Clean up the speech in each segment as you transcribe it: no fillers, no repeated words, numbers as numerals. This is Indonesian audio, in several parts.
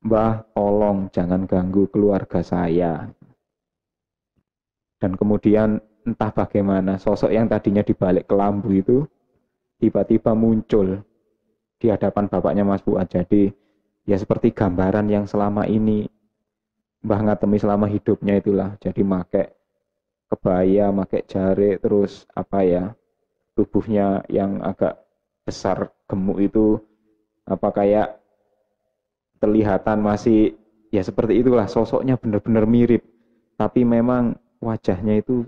Mbah, tolong jangan ganggu keluarga saya. Dan kemudian entah bagaimana sosok yang tadinya di balik kelambu itu tiba-tiba muncul di hadapan bapaknya Mas Fuad. Jadi ya seperti gambaran yang selama ini Mbah ngatemi selama hidupnya itulah. Jadi make kebaya, make jare, terus apa ya, tubuhnya yang agak besar gemuk itu apa kayak kelihatan masih ya seperti itulah, sosoknya benar-benar mirip. Tapi memang wajahnya itu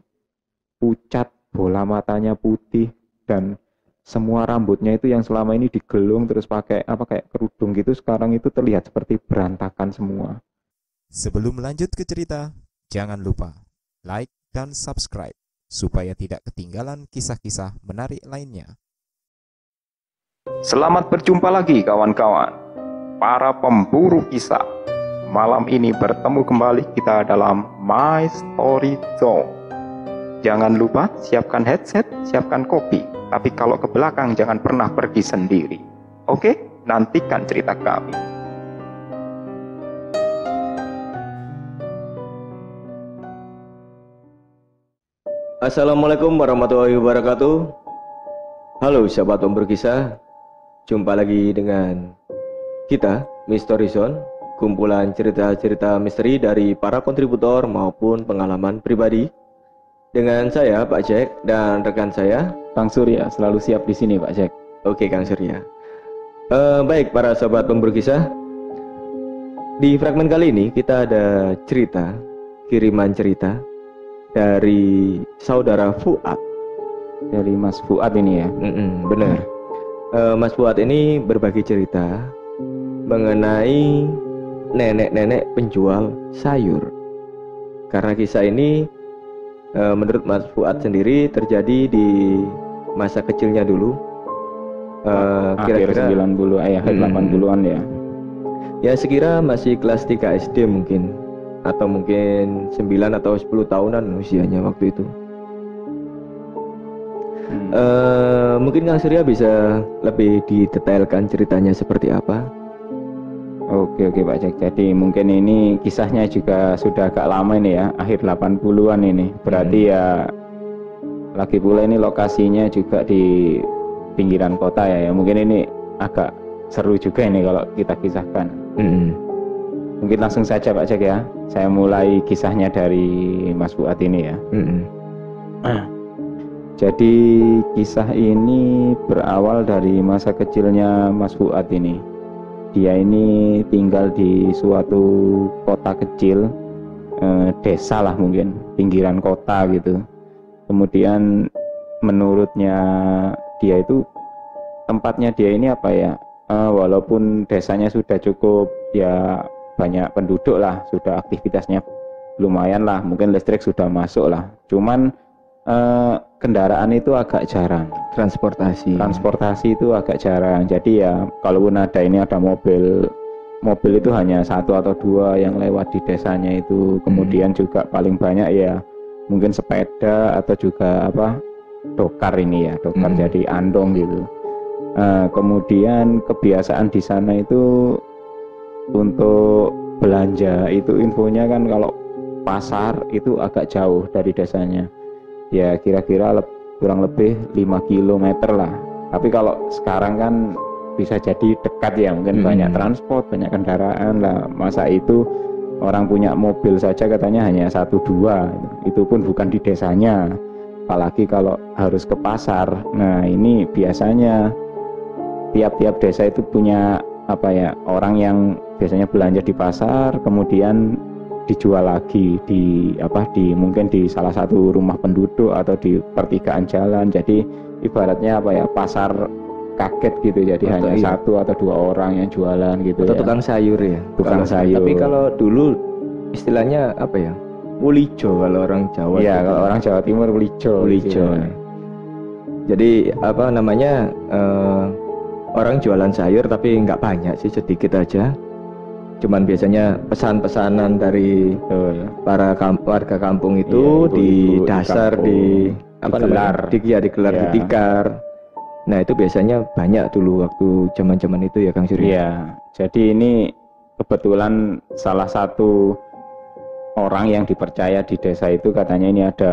pucat, bola matanya putih, dan semua rambutnya itu yang selama ini digelung terus pakai apa kayak kerudung gitu, sekarang itu terlihat seperti berantakan semua. Sebelum lanjut ke cerita, jangan lupa like dan subscribe supaya tidak ketinggalan kisah-kisah menarik lainnya. Selamat berjumpa lagi kawan-kawan, para pemburu kisah. Malam ini bertemu kembali kita dalam My Story Zone. Jangan lupa siapkan headset, siapkan kopi. Tapi kalau ke belakang jangan pernah pergi sendiri. Oke, nantikan cerita kami. Assalamualaikum warahmatullahi wabarakatuh. Halo sahabat pemburu kisah, jumpa lagi dengan kita Mystery Zone, kumpulan cerita-cerita misteri dari para kontributor maupun pengalaman pribadi. Dengan saya Pak Jack dan rekan saya Kang Surya selalu siap di sini Pak Jack. Oke Kang Surya. Baik para sahabat pemburu kisah, di fragmen kali ini kita ada kiriman cerita dari saudara Fuad. Dari Mas Fuad ini ya. Benar. Mas Fuad ini berbagi cerita mengenai nenek-nenek penjual sayur. Karena kisah ini menurut Mas Fuad sendiri terjadi di masa kecilnya dulu. Akhir 90 akhir 80-an ya. Ya sekira masih kelas 3 SD mungkin, atau mungkin 9 atau 10 tahunan usianya waktu itu. Mungkin Kang Surya bisa lebih didetailkan ceritanya seperti apa? Oke Pak Jack. Jadi mungkin ini kisahnya juga sudah agak lama ini ya, akhir 80-an ini. Berarti ya lagi pula ini lokasinya juga di pinggiran kota ya. Mungkin ini agak seru juga ini kalau kita kisahkan. Mungkin langsung saja Pak Jack ya. Saya mulai kisahnya dari Mas Fuad ini ya. Jadi kisah ini berawal dari masa kecilnya Mas Fuad ini. Dia ini tinggal di suatu kota kecil, desa lah mungkin, pinggiran kota gitu. Kemudian menurutnya dia itu, tempatnya dia ini apa ya, walaupun desanya sudah cukup ya banyak penduduk lah, sudah aktivitasnya lumayan lah, mungkin listrik sudah masuk lah, cuman kendaraan itu agak jarang, transportasi itu agak jarang. Jadi ya kalaupun ada mobil itu hanya satu atau dua yang lewat di desanya itu. Kemudian juga paling banyak ya mungkin sepeda atau juga dokar ini ya, dokar jadi andong gitu. Kemudian kebiasaan di sana itu untuk belanja itu infonya kan kalau pasar itu agak jauh dari desanya. Ya kira-kira kurang lebih 5 km lah. Tapi kalau sekarang kan bisa jadi dekat ya, mungkin banyak transport, banyak kendaraan lah. Masa itu orang punya mobil saja katanya hanya 1-2, itu pun bukan di desanya, apalagi kalau harus ke pasar. Nah ini biasanya tiap-tiap desa itu punya orang yang biasanya belanja di pasar, kemudian dijual lagi di mungkin di salah satu rumah penduduk atau di pertigaan jalan. Jadi ibaratnya pasar kaget gitu. Jadi hanya satu atau dua orang yang jualan gitu. Atau ya. Tukang sayur ya. Sayur. Tapi kalau dulu istilahnya Wulijo kalau orang Jawa. Iya, kalau orang Jawa Timur wulijo. Ya. Jadi orang jualan sayur tapi nggak banyak sih, sedikit aja. Cuman biasanya pesan-pesanan dari para warga kampung itu di dasar digelar di tikar. Nah itu biasanya banyak dulu waktu zaman-zaman itu ya Kang Surya. Iya. Jadi ini kebetulan salah satu orang yang dipercaya di desa itu katanya ini ada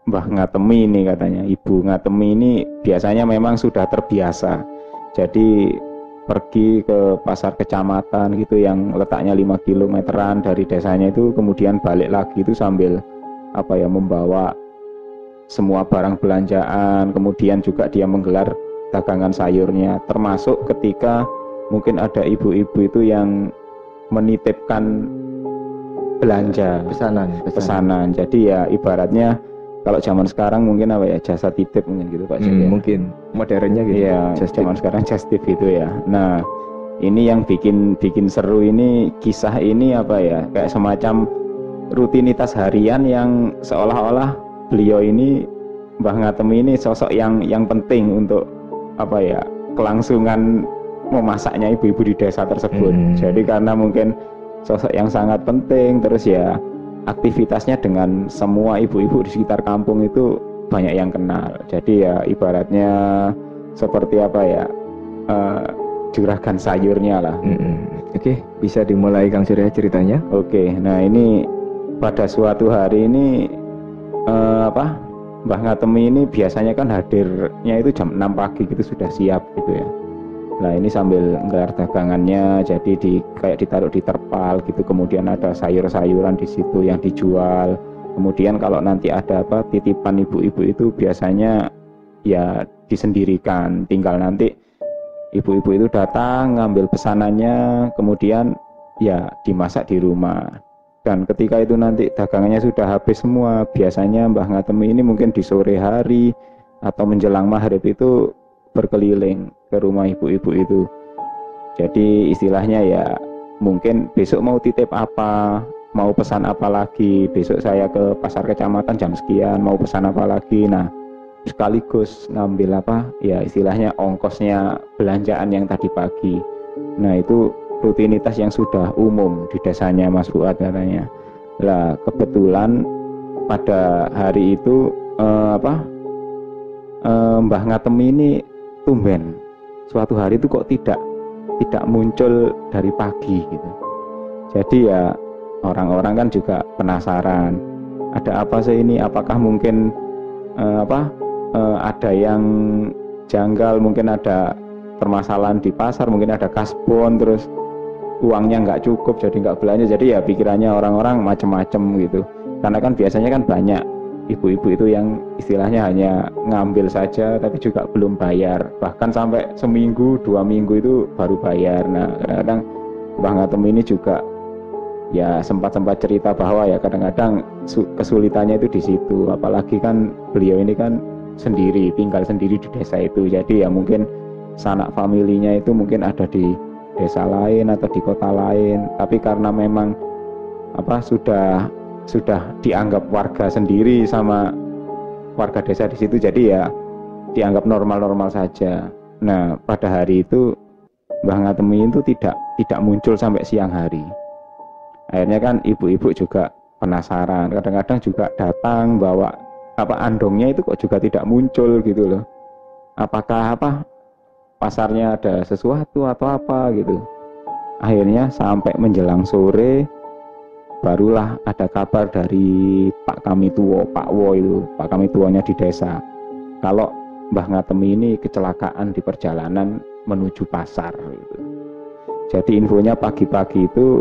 Mbah Ngatemi ini, katanya Ibu Ngatemi ini biasanya memang sudah terbiasa. Jadi pergi ke pasar kecamatan gitu yang letaknya 5 kilometeran dari desanya itu, kemudian balik lagi itu sambil membawa semua barang belanjaan, kemudian juga dia menggelar dagangan sayurnya, termasuk ketika mungkin ada ibu-ibu itu yang menitipkan belanja pesanan. Jadi ya ibaratnya kalau zaman sekarang mungkin jasa titip mungkin gitu Pak. Mungkin modernnya gitu ya, zaman sekarang just tip gitu ya. Nah ini yang bikin seru ini, kisah ini kayak semacam rutinitas harian yang seolah-olah beliau ini, Mbah Ngatemi ini sosok yang penting untuk kelangsungan memasaknya ibu-ibu di desa tersebut. Jadi karena mungkin sosok yang sangat penting, terus ya aktivitasnya dengan semua ibu-ibu di sekitar kampung itu banyak yang kenal. Jadi ya ibaratnya seperti juragan sayurnya lah. Oke, bisa dimulai Kang Surya ceritanya. Oke, nah ini pada suatu hari ini Mbah Ngatemi ini biasanya kan hadirnya itu jam 6 pagi gitu, sudah siap gitu ya. Nah ini sambil menggelar dagangannya, jadi kayak ditaruh di terpal gitu, kemudian ada sayur-sayuran di situ yang dijual. Kemudian kalau nanti ada titipan ibu-ibu itu biasanya ya disendirikan, tinggal nanti ibu-ibu itu datang ngambil pesanannya, kemudian ya dimasak di rumah. Dan ketika itu nanti dagangannya sudah habis semua, biasanya Mbah Ngatemi ini mungkin di sore hari atau menjelang maghrib itu berkeliling ke rumah ibu-ibu itu. Jadi istilahnya ya mungkin besok mau titip apa, mau pesan apa lagi, besok saya ke pasar kecamatan jam sekian mau pesan apa lagi. Nah sekaligus ngambil istilahnya ongkosnya belanjaan yang tadi pagi. Nah itu rutinitas yang sudah umum di desanya Mas Fuad katanya. Lah kebetulan pada hari itu Mbah Ngatemi ini tumben suatu hari itu kok tidak muncul dari pagi gitu. Jadi ya orang-orang kan juga penasaran, ada apa sih ini, apakah mungkin ada yang janggal, mungkin ada permasalahan di pasar, mungkin ada kasbon, terus uangnya nggak cukup jadi nggak belanja. Jadi ya pikirannya orang-orang macam-macam gitu, karena kan biasanya kan banyak ibu-ibu itu yang istilahnya hanya ngambil saja tapi juga belum bayar, bahkan sampai seminggu 2 minggu itu baru bayar. Nah kadang-kadang Mbah Ngatemi ini juga ya sempat cerita bahwa ya kadang-kadang kesulitannya itu di situ, apalagi kan beliau ini kan tinggal sendiri di desa itu. Jadi ya mungkin sanak familinya itu mungkin ada di desa lain atau di kota lain, tapi karena memang sudah dianggap warga sendiri sama warga desa di situ, jadi ya dianggap normal-normal saja. Nah pada hari itu Mbah Ngatemi itu tidak muncul sampai siang hari. Akhirnya kan ibu-ibu juga penasaran, kadang-kadang juga datang bawa andongnya itu kok juga tidak muncul gitu loh. Apakah pasarnya ada sesuatu atau apa gitu. Akhirnya sampai menjelang sore barulah ada kabar dari Pak Kami Tuwo, Pak Kami Tuwonya di desa, kalau Mbah Ngatemi ini kecelakaan di perjalanan menuju pasar gitu. Jadi infonya pagi-pagi itu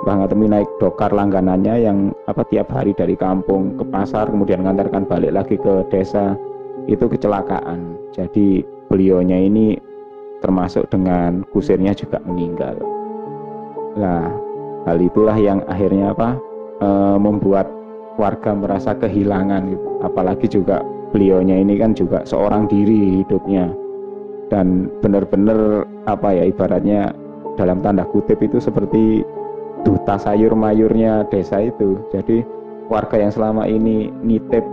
Mbah Ngatemi naik dokar langganannya yang tiap hari dari kampung ke pasar, kemudian mengantarkan balik lagi ke desa, itu kecelakaan. Jadi beliaunya ini termasuk dengan kusirnya juga meninggal. Nah hal itulah yang akhirnya membuat warga merasa kehilangan gitu. Apalagi juga beliaunya ini kan juga seorang diri hidupnya, dan benar-benar ibaratnya dalam tanda kutip itu seperti duta sayur mayurnya desa itu. Jadi warga yang selama ini nitip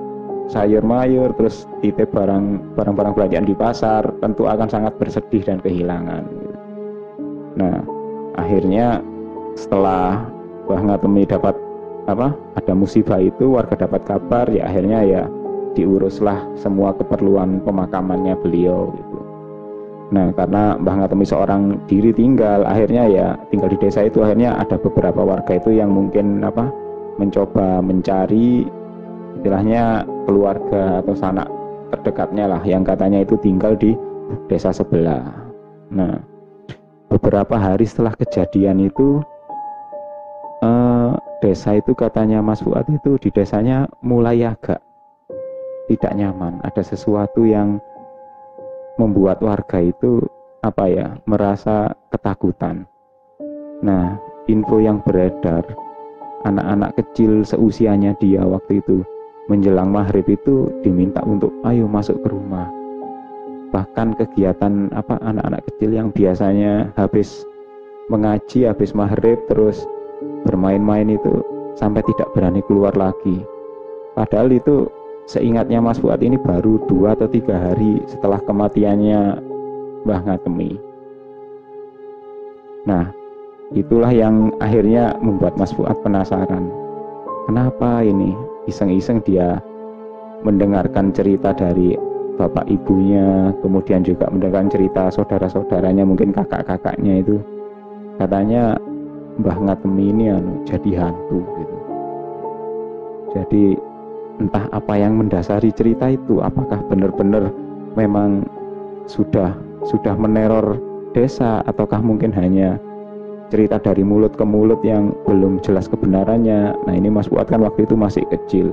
sayur mayur terus titip barang-barang belanjaan di pasar tentu akan sangat bersedih dan kehilangan. Nah akhirnya setelah Mbah Ngatemi dapat ada musibah itu, warga dapat kabar, ya akhirnya ya diuruslah semua keperluan pemakamannya beliau gitu. Nah, karena Mbah Ngatemi seorang diri tinggal, akhirnya ya tinggal di desa itu, akhirnya ada beberapa warga itu yang mungkin mencoba mencari istilahnya keluarga atau sanak terdekatnya lah yang katanya itu tinggal di desa sebelah. Nah, beberapa hari setelah kejadian itu desa itu katanya Mas Fuad itu di desanya mulai agak tidak nyaman. Ada sesuatu yang membuat warga itu merasa ketakutan. Nah, info yang beredar, anak-anak kecil seusianya dia waktu itu menjelang maghrib itu diminta untuk ayo masuk ke rumah. Bahkan kegiatan anak-anak kecil yang biasanya habis mengaji, habis maghrib terus bermain-main itu sampai tidak berani keluar lagi. Padahal itu seingatnya Mas Fuad ini baru 2 atau 3 hari setelah kematiannya Mbah Ngatemi. Nah, itulah yang akhirnya membuat Mas Fuad penasaran. Kenapa ini? Iseng-iseng dia mendengarkan cerita dari bapak ibunya, kemudian juga mendengarkan cerita saudara-saudaranya, mungkin kakak-kakaknya itu. Katanya Mbah Ngatemi ini jadi hantu gitu. Jadi entah apa yang mendasari cerita itu, apakah benar-benar memang sudah meneror desa, ataukah mungkin hanya cerita dari mulut ke mulut yang belum jelas kebenarannya. Nah, ini Mas Fuad kan waktu itu masih kecil,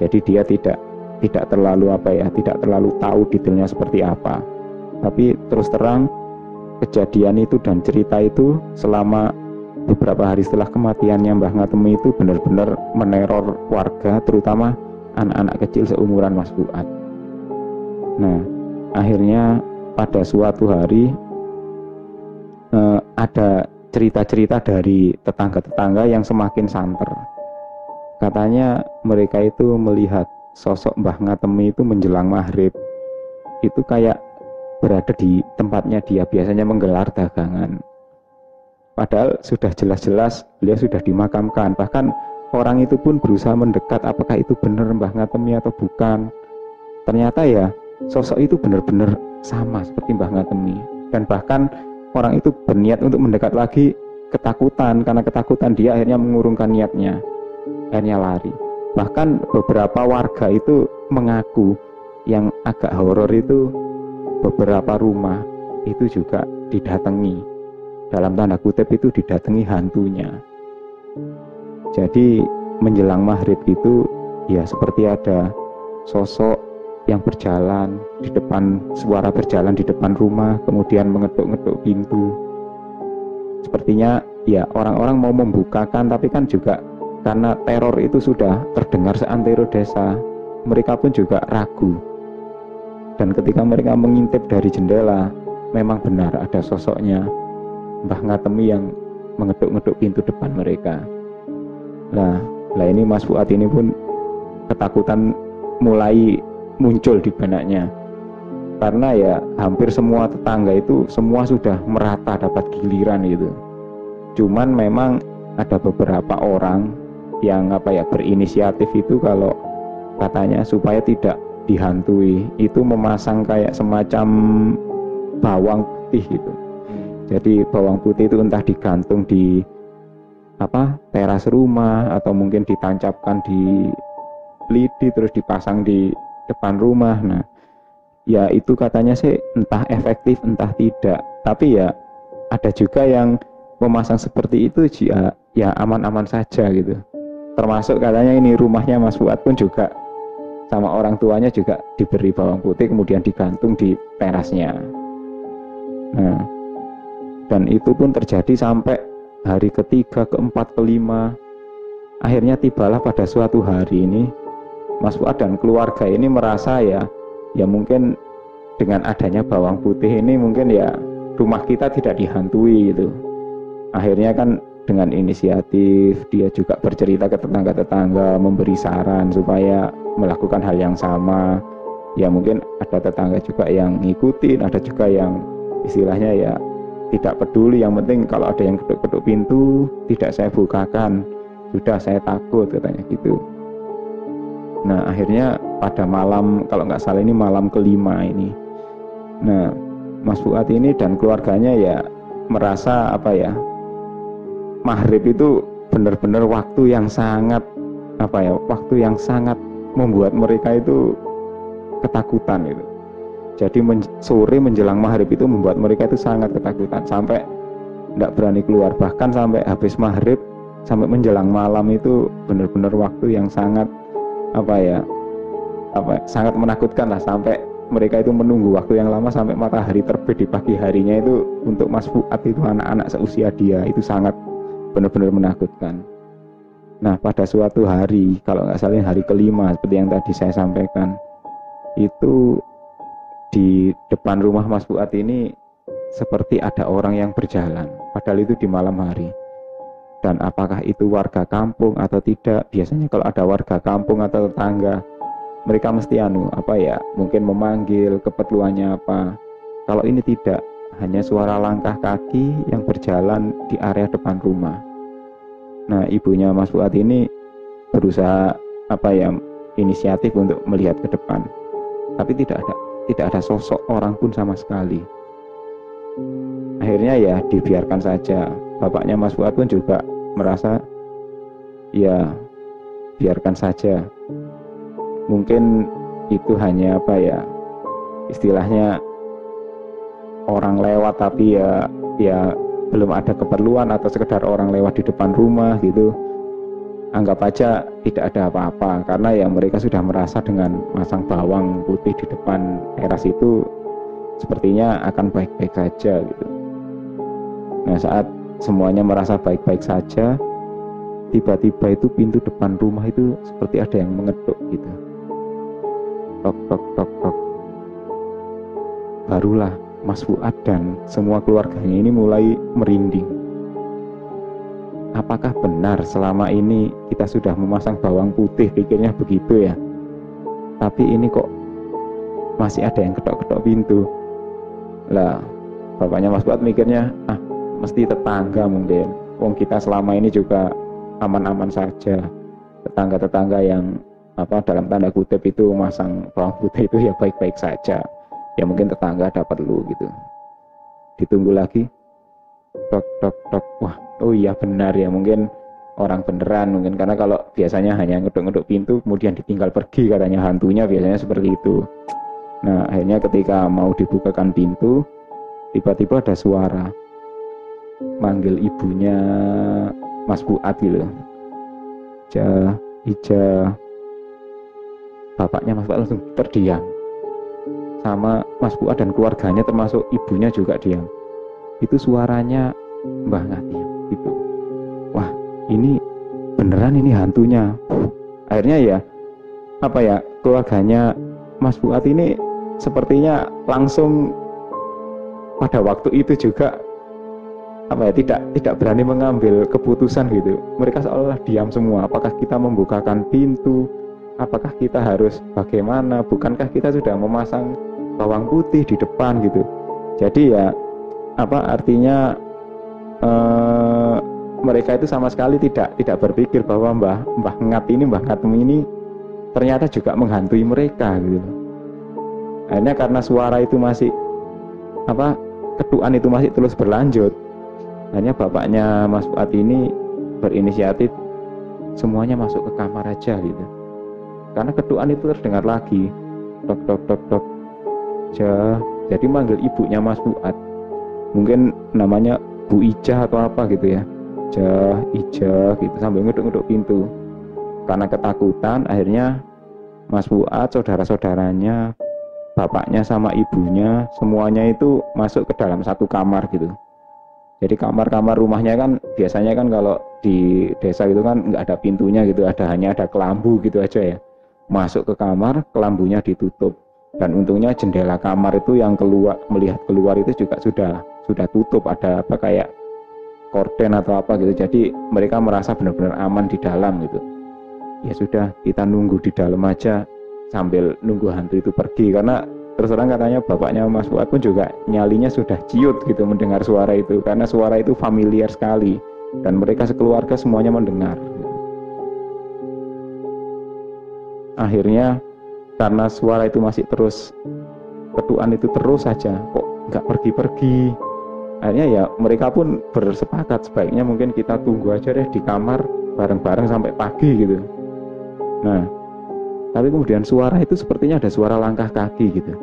jadi dia tidak terlalu tidak terlalu tahu detailnya seperti apa. Tapi terus terang kejadian itu dan cerita itu selama beberapa hari setelah kematiannya Mbah Ngatemi itu benar-benar meneror warga, terutama anak-anak kecil seumuran Mas Fuad. Nah, akhirnya pada suatu hari ada cerita-cerita dari tetangga-tetangga yang semakin santer. Katanya mereka itu melihat sosok Mbah Ngatemi itu menjelang maghrib itu kayak berada di tempatnya dia biasanya menggelar dagangan. Padahal sudah jelas-jelas beliau sudah dimakamkan. Bahkan orang itu pun berusaha mendekat, apakah itu benar Mbah Ngatemi atau bukan. Ternyata ya sosok itu benar-benar sama seperti Mbah Ngatemi. Dan bahkan orang itu berniat untuk mendekat lagi, ketakutan. Karena ketakutan dia akhirnya mengurungkan niatnya, akhirnya lari. Bahkan beberapa warga itu mengaku yang agak horor itu beberapa rumah itu juga didatangi, dalam tanda kutip itu didatangi hantunya. Jadi menjelang maghrib itu ya seperti ada sosok yang berjalan di depan, suara berjalan di depan rumah, kemudian mengetuk-ngetuk pintu. Sepertinya ya orang-orang mau membukakan, tapi kan juga karena teror itu sudah terdengar seantero desa, mereka pun juga ragu. Dan ketika mereka mengintip dari jendela, memang benar ada sosoknya Mbah Ngatemi yang mengetuk-ngetuk pintu depan mereka. Lah ini Mas Fuad ini pun ketakutan mulai muncul di benaknya, karena ya hampir semua tetangga itu semua sudah merata dapat giliran gitu. Cuman memang ada beberapa orang yang berinisiatif itu, kalau katanya supaya tidak dihantui itu memasang kayak semacam bawang putih gitu. Jadi bawang putih itu entah digantung di teras rumah atau mungkin ditancapkan di lidi terus dipasang di depan rumah. Nah, ya itu katanya sih entah efektif entah tidak. Tapi ya ada juga yang memasang seperti itu ya aman-aman saja gitu. Termasuk katanya ini rumahnya Mas Fuad pun juga sama orang tuanya juga diberi bawang putih kemudian digantung di terasnya. Nah, dan itu pun terjadi sampai hari ketiga, keempat, kelima. Akhirnya tibalah pada suatu hari ini Mas Fuad dan keluarga ini merasa ya mungkin dengan adanya bawang putih ini mungkin ya rumah kita tidak dihantui gitu. Akhirnya kan dengan inisiatif dia juga bercerita ke tetangga-tetangga, memberi saran supaya melakukan hal yang sama. Ya mungkin ada tetangga juga yang ngikutin, ada juga yang istilahnya ya tidak peduli, yang penting kalau ada yang ketuk-ketuk pintu tidak saya bukakan, sudah saya takut katanya gitu. Nah akhirnya pada malam, kalau nggak salah ini malam kelima ini, nah Mas Fuad ini dan keluarganya ya merasa maghrib itu benar-benar waktu yang sangat waktu yang sangat membuat mereka itu ketakutan gitu. Jadi sore menjelang maghrib itu membuat mereka itu sangat ketakutan sampai tidak berani keluar. Bahkan sampai habis maghrib sampai menjelang malam itu benar-benar waktu yang sangat sangat menakutkan lah, sampai mereka itu menunggu waktu yang lama sampai matahari terbit di pagi harinya itu untuk Mas Fuad itu anak-anak seusia dia itu sangat benar-benar menakutkan. Nah pada suatu hari, kalau nggak salah hari kelima seperti yang tadi saya sampaikan, itu di depan rumah Mas Fuad ini seperti ada orang yang berjalan, padahal itu di malam hari. Dan apakah itu warga kampung atau tidak, biasanya kalau ada warga kampung atau tetangga, mereka mesti mungkin memanggil keperluannya apa. Kalau ini tidak, hanya suara langkah kaki yang berjalan di area depan rumah. Nah ibunya Mas Fuad ini berusaha inisiatif untuk melihat ke depan, tapi tidak ada sosok orang pun sama sekali. Akhirnya ya dibiarkan saja. Bapaknya Mas Fuad pun juga merasa ya biarkan saja. Mungkin itu hanya istilahnya orang lewat, tapi ya belum ada keperluan atau sekedar orang lewat di depan rumah gitu. Anggap aja tidak ada apa-apa, karena ya mereka sudah merasa dengan masang bawang putih di depan teras itu sepertinya akan baik-baik saja gitu. Nah saat semuanya merasa baik-baik saja, tiba-tiba itu pintu depan rumah itu seperti ada yang mengetuk gitu. Tok tok tok tok. Barulah Mas Fuad dan semua keluarganya ini mulai merinding. Apakah benar selama ini kita sudah memasang bawang putih, pikirnya begitu ya. Tapi ini kok masih ada yang ketok-ketok pintu. Lah, bapaknya Mas Fuad mikirnya, mesti tetangga mungkin. Wong kita selama ini juga aman-aman saja. Tetangga-tetangga yang dalam tanda kutip itu masang bawang putih itu ya baik-baik saja. Ya mungkin tetangga ada perlu gitu. Ditunggu lagi. Tok tok tok. Wah, oh iya benar ya, mungkin orang beneran mungkin, karena kalau biasanya hanya ngeduk-ngeduk pintu kemudian ditinggal pergi katanya hantunya, biasanya seperti itu. Nah, akhirnya ketika mau dibukakan pintu, tiba-tiba ada suara manggil ibunya Mas Fuad gitu. Ija. Bapaknya Mas Fuad langsung terdiam. Sama Mas Fuad dan keluarganya termasuk ibunya juga diam. Itu suaranya Mbah Ngati gitu. Wah, ini beneran ini hantunya. Akhirnya ya keluarganya Mas Fuad ini sepertinya langsung pada waktu itu juga tidak berani mengambil keputusan gitu. Mereka seolah diam semua. Apakah kita membukakan pintu? Apakah kita harus bagaimana? Bukankah kita sudah memasang bawang putih di depan gitu? Jadi ya artinya mereka itu sama sekali tidak berpikir bahwa Mbah Ngatem ini ternyata juga menghantui mereka gitu. Akhirnya karena suara itu masih ketukan itu masih terus berlanjut, hanya bapaknya Mas Fuad ini berinisiatif semuanya masuk ke kamar aja gitu. Karena ketukan itu terdengar lagi. Tok tok tok tok. Jadi manggil ibunya Mas Fuad. Mungkin namanya Bu Ija atau apa gitu ya. Ija gitu sambil ngeduk-ngeduk pintu. Karena ketakutan akhirnya Mas Fuad, saudara-saudaranya, bapaknya sama ibunya semuanya itu masuk ke dalam satu kamar gitu. Jadi kamar-kamar rumahnya kan biasanya kan kalau di desa itu kan nggak ada pintunya gitu, hanya ada kelambu gitu aja ya. Masuk ke kamar, kelambunya ditutup, dan untungnya jendela kamar itu yang melihat keluar itu juga sudah tutup, ada kayak korden atau apa gitu. Jadi mereka merasa benar-benar aman di dalam gitu. Ya sudah, kita nunggu di dalam aja sambil nunggu hantu itu pergi, karena terus terang katanya bapaknya Mas Fuad pun juga nyalinya sudah ciut gitu mendengar suara itu, karena suara itu familiar sekali dan mereka sekeluarga semuanya mendengar. Akhirnya karena suara itu masih terus, ketukan itu terus saja, kok nggak pergi-pergi. Akhirnya ya mereka pun bersepakat sebaiknya mungkin kita tunggu aja deh di kamar bareng-bareng sampai pagi gitu. Nah, tapi kemudian suara itu sepertinya ada suara langkah kaki gitu.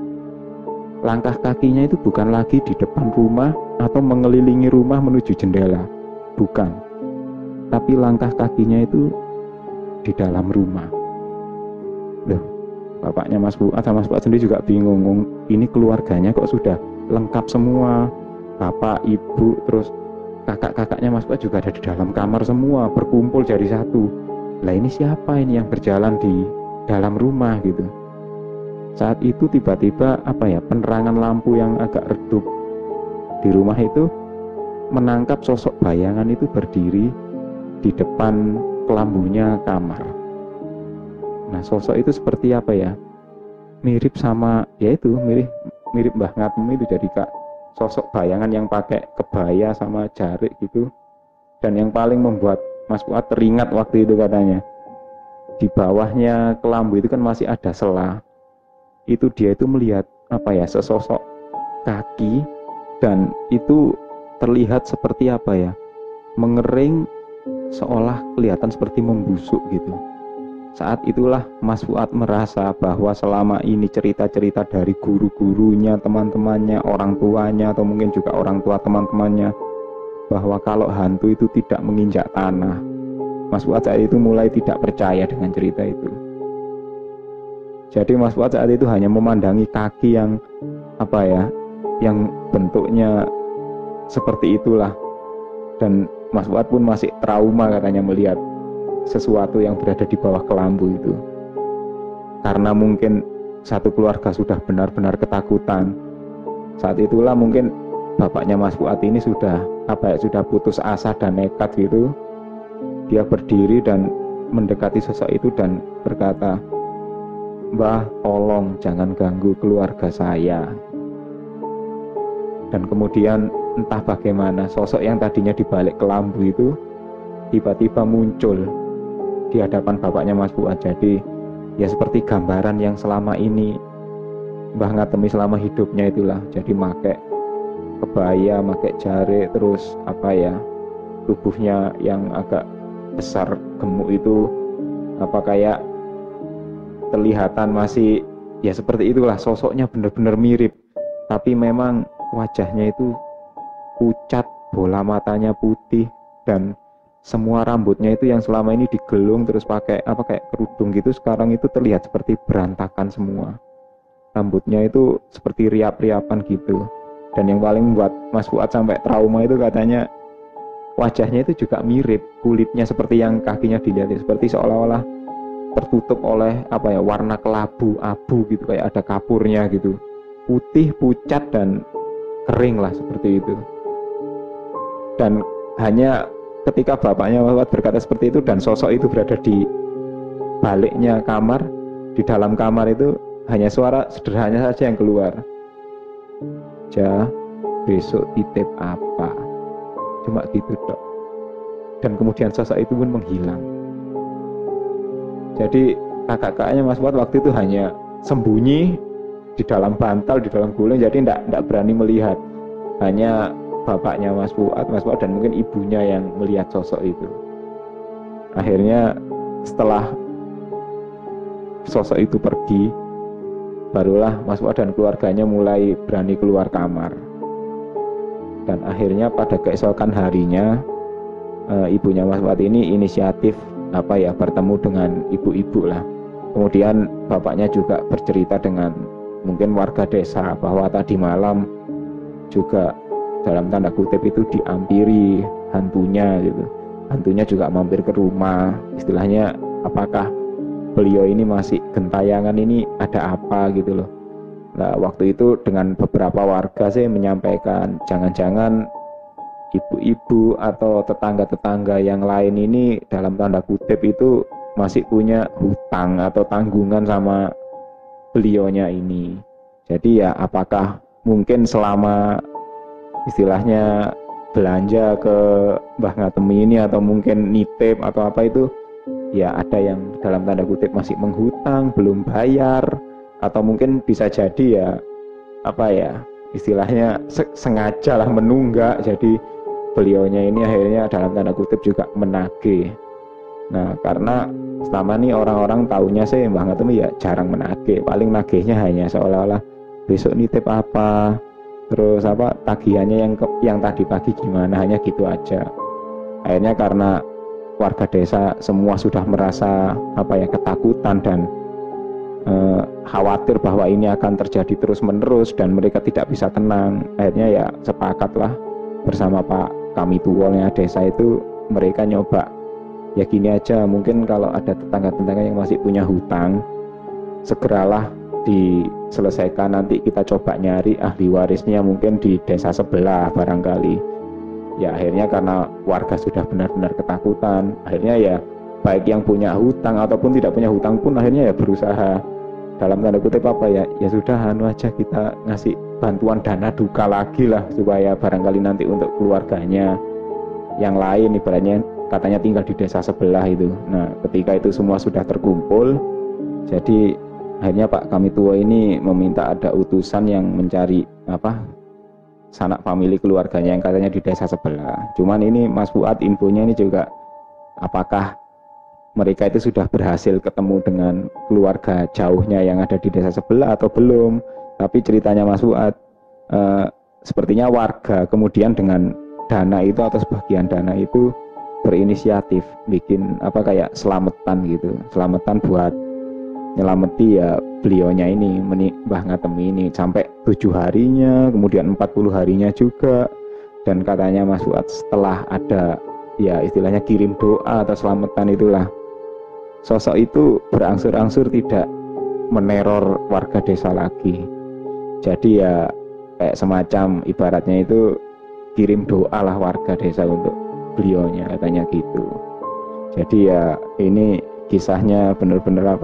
Langkah kakinya itu bukan lagi di depan rumah atau mengelilingi rumah menuju jendela, bukan. Tapi langkah kakinya itu di dalam rumah. Loh, bapaknya Mas Fuad sama Mas Fuad sendiri juga bingung, ini keluarganya kok sudah lengkap semua, bapak, ibu, terus kakak-kakaknya Mas Fuad juga ada di dalam kamar semua, berkumpul jadi satu. Lah ini siapa ini yang berjalan di dalam rumah gitu. Saat itu tiba-tiba penerangan lampu yang agak redup di rumah itu menangkap sosok bayangan itu berdiri di depan kelambunya kamar. Nah, sosok itu seperti apa ya? Mirip sama, yaitu mirip Mbah Ngatem itu, jadi kak sosok bayangan yang pakai kebaya sama jarik gitu. Dan yang paling membuat Mas Fuad teringat waktu itu katanya, di bawahnya kelambu itu kan masih ada sela. Itu dia itu melihat sesosok kaki, dan itu terlihat seperti mengering, seolah kelihatan seperti membusuk gitu. Saat itulah Mas Fuad merasa bahwa selama ini cerita-cerita dari guru-gurunya, teman-temannya, orang tuanya, atau mungkin juga orang tua teman-temannya, bahwa kalau hantu itu tidak menginjak tanah. Mas Fuad saat itu mulai tidak percaya dengan cerita itu. Jadi Mas Fuad saat itu hanya memandangi kaki yang yang bentuknya seperti itulah. Dan Mas Fuad pun masih trauma katanya melihat sesuatu yang berada di bawah kelambu itu. Karena mungkin satu keluarga sudah benar-benar ketakutan. Saat itulah mungkin bapaknya Mas Fuad ini sudah putus asa dan nekat gitu. Dia berdiri dan mendekati sosok itu dan berkata, "Mbah, tolong jangan ganggu keluarga saya." Dan kemudian entah bagaimana sosok yang tadinya di balik kelambu itu tiba-tiba muncul di hadapan bapaknya Mas Fuad. Jadi ya seperti gambaran yang selama ini Mbah Ngatemi selama hidupnya itulah. Jadi pakai kebaya, pakai jarik, terus tubuhnya yang agak besar gemuk itu kayak kelihatan masih ya seperti itulah, sosoknya benar-benar mirip. Tapi memang wajahnya itu pucat, bola matanya putih, dan semua rambutnya itu yang selama ini digelung terus pakai kayak kerudung gitu, sekarang itu terlihat seperti berantakan semua. Rambutnya itu seperti riap-riapan gitu. Dan yang paling membuat Mas Fuad sampai trauma itu katanya wajahnya itu juga mirip, kulitnya seperti yang kakinya dilihat, seperti seolah-olah tertutup oleh warna kelabu, abu gitu, kayak ada kapurnya gitu. Putih, pucat, dan kering lah seperti itu. Dan hanya ketika bapaknya Fuad berkata seperti itu dan sosok itu berada di baliknya kamar, di dalam kamar itu hanya suara sederhana saja yang keluar. "Ja, besok titip apa?" Cuma gitu dok. Dan kemudian sosok itu pun menghilang. Jadi kakak-kakaknya Mas Fuad waktu itu hanya sembunyi di dalam bantal, di dalam guling, jadi tidak berani melihat. Hanya bapaknya Mas Fuad dan mungkin ibunya yang melihat sosok itu. Akhirnya setelah sosok itu pergi, barulah Mas Fuad dan keluarganya mulai berani keluar kamar. Dan akhirnya pada keesokan harinya ibunya Mas Fuad ini inisiatif bertemu dengan ibu-ibu lah. Kemudian bapaknya juga bercerita dengan mungkin warga desa bahwa tadi malam juga dalam tanda kutip itu diampiri hantunya gitu. Hantunya juga mampir ke rumah. Istilahnya apakah beliau ini masih gentayangan, ini ada apa gitu loh. Nah waktu itu dengan beberapa warga sih menyampaikan jangan-jangan ibu-ibu atau tetangga-tetangga yang lain ini dalam tanda kutip itu masih punya hutang atau tanggungan sama beliaunya ini. Jadi ya apakah mungkin selama istilahnya belanja ke Mbah Ngatemi ini atau mungkin nitip atau apa itu, ya ada yang dalam tanda kutip masih menghutang, belum bayar, atau mungkin bisa jadi ya istilahnya sengaja lah menunggak, jadi beliaunya ini akhirnya dalam tanda kutip juga menagih. Nah, karena selama ini orang-orang taunya sih Mbah Ngatemi ya jarang menagih, paling nagihnya hanya seolah-olah besok nitip apa, terus apa tagihannya yang tadi pagi gimana, hanya gitu aja. Akhirnya karena warga desa semua sudah merasa ketakutan dan khawatir bahwa ini akan terjadi terus-menerus dan mereka tidak bisa tenang, akhirnya ya sepakatlah bersama Pak Kamituwolnya desa itu, mereka nyoba ya gini aja, mungkin kalau ada tetangga-tetangga yang masih punya hutang, segeralah diselesaikan, nanti kita coba nyari ahli warisnya mungkin di desa sebelah barangkali. Ya akhirnya karena warga sudah benar-benar ketakutan, akhirnya ya baik yang punya hutang ataupun tidak punya hutang pun akhirnya ya berusaha dalam tanda kutip ya sudah aja kita ngasih bantuan dana duka lagi lah, supaya barangkali nanti untuk keluarganya yang lain ibaratnya katanya tinggal di desa sebelah itu. Nah, ketika itu semua sudah terkumpul, jadi akhirnya Pak Kamituwo ini meminta ada utusan yang mencari sanak famili keluarganya yang katanya di desa sebelah. Cuman ini Mas Fuad infonya ini juga apakah mereka itu sudah berhasil ketemu dengan keluarga jauhnya yang ada di desa sebelah atau belum. Tapi ceritanya Mas Fuad sepertinya warga kemudian dengan dana itu atau sebagian dana itu berinisiatif bikin kayak selamatan gitu, selamatan buat nyelameti ya beliaunya ini, Mbah Ngatemi ini, sampai 7 harinya, kemudian 40 harinya juga. Dan katanya Mas Fuad setelah ada ya istilahnya kirim doa atau selamatan itulah, sosok itu berangsur-angsur tidak meneror warga desa lagi. Jadi ya kayak semacam ibaratnya itu kirim doa lah warga desa untuk beliaunya, katanya gitu. Jadi ya ini kisahnya benar-benar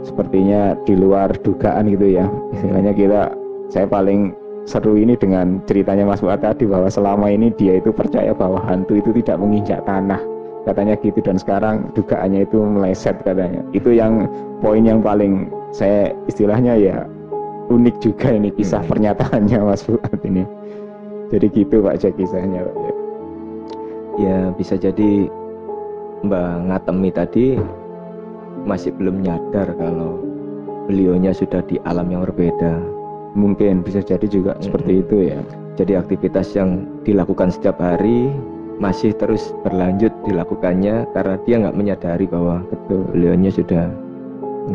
sepertinya di luar dugaan gitu ya. Istilahnya saya paling seru ini dengan ceritanya Mas Fuad tadi, bahwa selama ini dia itu percaya bahwa hantu itu tidak menginjak tanah, katanya gitu, dan sekarang dugaannya itu meleset katanya. Itu yang poin yang paling saya istilahnya ya unik juga ini kisah pernyataannya Mas Fuad ini. Jadi gitu Pak Jack kisahnya Pak. Ya bisa jadi Mbah Ngatemi tadi masih belum nyadar kalau beliaunya sudah di alam yang berbeda. Mungkin bisa jadi juga seperti itu ya. Jadi aktivitas yang dilakukan setiap hari masih terus berlanjut dilakukannya karena dia nggak menyadari bahwa beliaunya sudah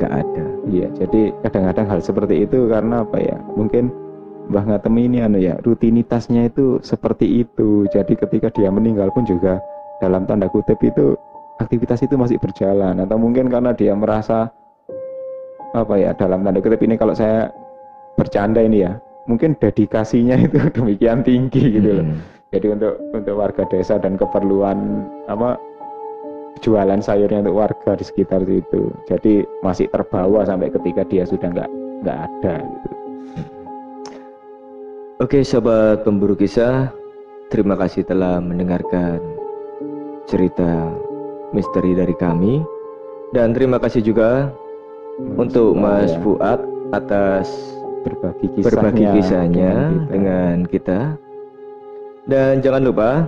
nggak ada. Iya, jadi kadang-kadang hal seperti itu karena mungkin Mbah Ngatemi ini rutinitasnya itu seperti itu. Jadi ketika dia meninggal pun juga dalam tanda kutip itu aktivitas itu masih berjalan, atau mungkin karena dia merasa dalam tanda kutip ini kalau saya bercanda ini ya, mungkin dedikasinya itu demikian tinggi gitu loh. Jadi untuk warga desa dan keperluan jualan sayurnya untuk warga di sekitar itu. Jadi masih terbawa sampai ketika dia sudah nggak ada gitu. Oke sobat pemburu kisah, terima kasih telah mendengarkan cerita misteri dari kami. Dan terima kasih juga untuk Mas Fuad atas berbagi kisahnya dengan kita. Dan jangan lupa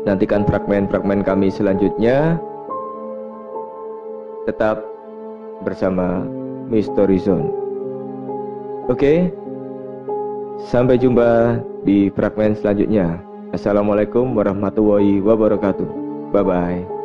nantikan fragmen-fragmen kami selanjutnya. Tetap bersama Mystery Zone. Oke, sampai jumpa di fragmen selanjutnya. Assalamualaikum warahmatullahi wabarakatuh. Bye-bye.